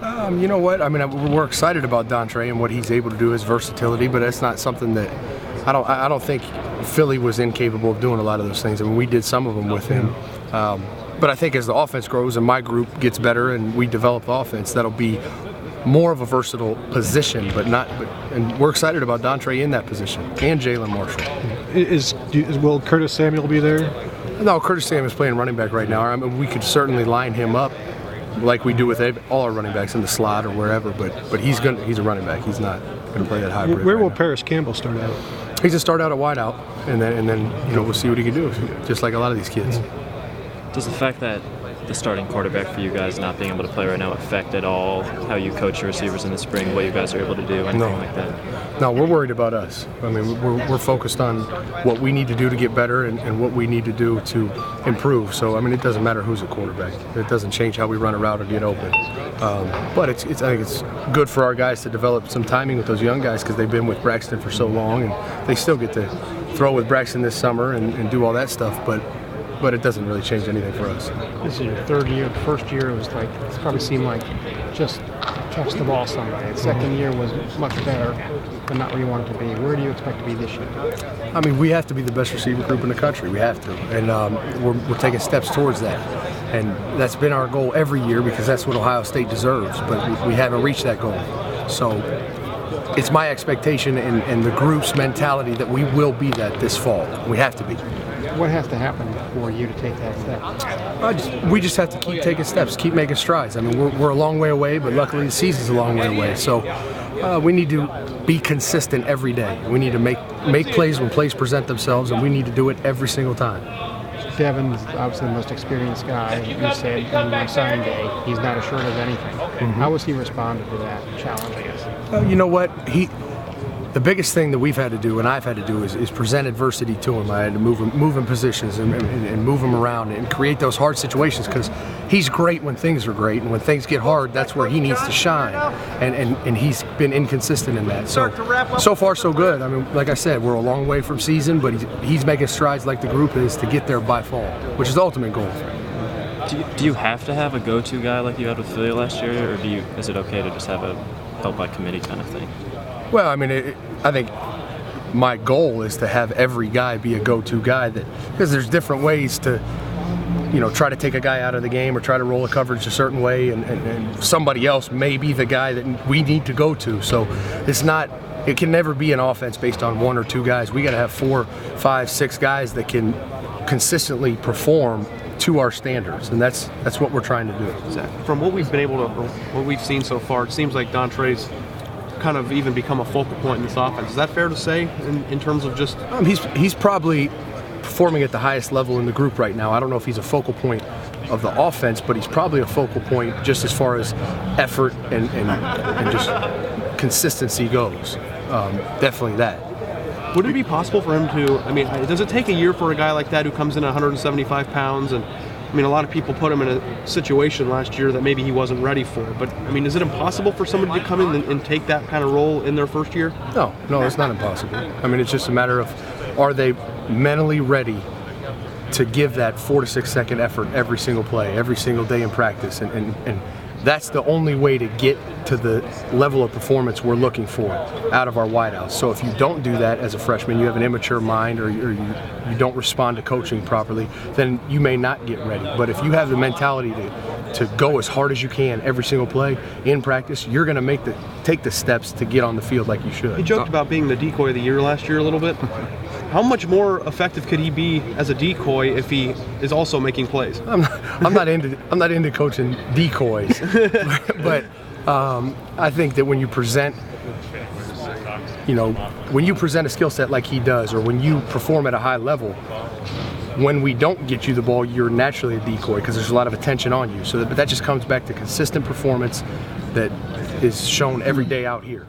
You know what? I mean, we're excited about Dontre and what he's able to do, his versatility, but that's not something that I don't think Philly was incapable of doing a lot of those things. I mean, we did some of them with him. But I think as the offense grows and my group gets better and we develop the offense, that'll be more of a versatile position, and we're excited about Dontre in that position and Jalen Marshall. Will Curtis Samuel be there? No, Curtis Samuel's playing running back right now. I mean, we could certainly line him up like we do with all our running backs in the slot or wherever, but he's a running back. He's not going to play that hybrid. Where will Paris Campbell start out? He's going to start out at wide out, and then we'll see what he can do, just like a lot of these kids. Does the fact that the starting quarterback for you guys not being able to play right now affect at all how you coach your receivers in the spring, what you guys are able to do, anything like that? No, we're worried about us. I mean, we're focused on what we need to do to get better and what we need to do to improve. So, I mean, it doesn't matter who's a quarterback. It doesn't change how we run a route or get open. But I think it's good for our guys to develop some timing with those young guys because they've been with Braxton for so long, and they still get to throw with Braxton this summer and do all that stuff. But it doesn't really change anything for us. This is your third year. The first year was like, it probably seemed like just catch the ball somebody. The second year was much better, but not where you want it to be. Where do you expect to be this year? I mean, we have to be the best receiver group in the country. We have to. And we're taking steps towards that. And that's been our goal every year because that's what Ohio State deserves. But we haven't reached that goal. So it's my expectation and the group's mentality that we will be that this fall. We have to be. What has to happen for you to take that step? We just have to keep taking steps, keep making strides. I mean, we're a long way away, but luckily the season's a long way away. So we need to be consistent every day. We need to make plays when plays present themselves, and we need to do it every single time. Devin's obviously the most experienced guy. You said on signing day, he's not assured of anything. Mm-hmm. How has he responded to that challenge, I guess? You know what? The biggest thing that we've had to do and I've had to do is present adversity to him. I had to move him positions and move him around and create those hard situations because he's great when things are great, and when things get hard, that's where he needs to shine. And he's been inconsistent in that. So far so good. I mean, like I said, we're a long way from season, but he's making strides like the group is to get there by fall, which is the ultimate goal. Do you have to have a go-to guy like you had with Philly last year, or is it okay to just have a help by committee kind of thing? Well, I mean, I think my goal is to have every guy be a go-to guy because there's different ways to, try to take a guy out of the game or try to roll a coverage a certain way, and somebody else may be the guy that we need to go to. So it can never be an offense based on one or two guys. We got to have 4, 5, 6 guys that can consistently perform to our standards, and that's what we're trying to do. From what we've seen so far, it seems like Dontre's kind of even become a focal point in this offense. Is that fair to say in terms of just... He's probably performing at the highest level in the group right now. I don't know if he's a focal point of the offense, but he's probably a focal point just as far as effort and just consistency goes. Definitely that. Would it be possible for him to, does it take a year for a guy like that who comes in at 175 pounds and a lot of people put him in a situation last year that maybe he wasn't ready for. But, is it impossible for somebody to come in and take that kind of role in their first year? No, it's not impossible. It's just a matter of, are they mentally ready to give that 4 to 6 second effort every single play, every single day in practice? And that's the only way to get to the level of performance we're looking for out of our wideouts. So if you don't do that as a freshman, you have an immature mind, or you don't respond to coaching properly, then you may not get ready. But if you have the mentality to go as hard as you can every single play in practice, you're going to take the steps to get on the field like you should. He joked about being the decoy of the year last year a little bit. How much more effective could he be as a decoy if he is also making plays? I'm not into coaching decoys, but I think that when you present a skill set like he does, or when you perform at a high level, when we don't get you the ball, you're naturally a decoy because there's a lot of attention on you. But that just comes back to consistent performance that is shown every day out here.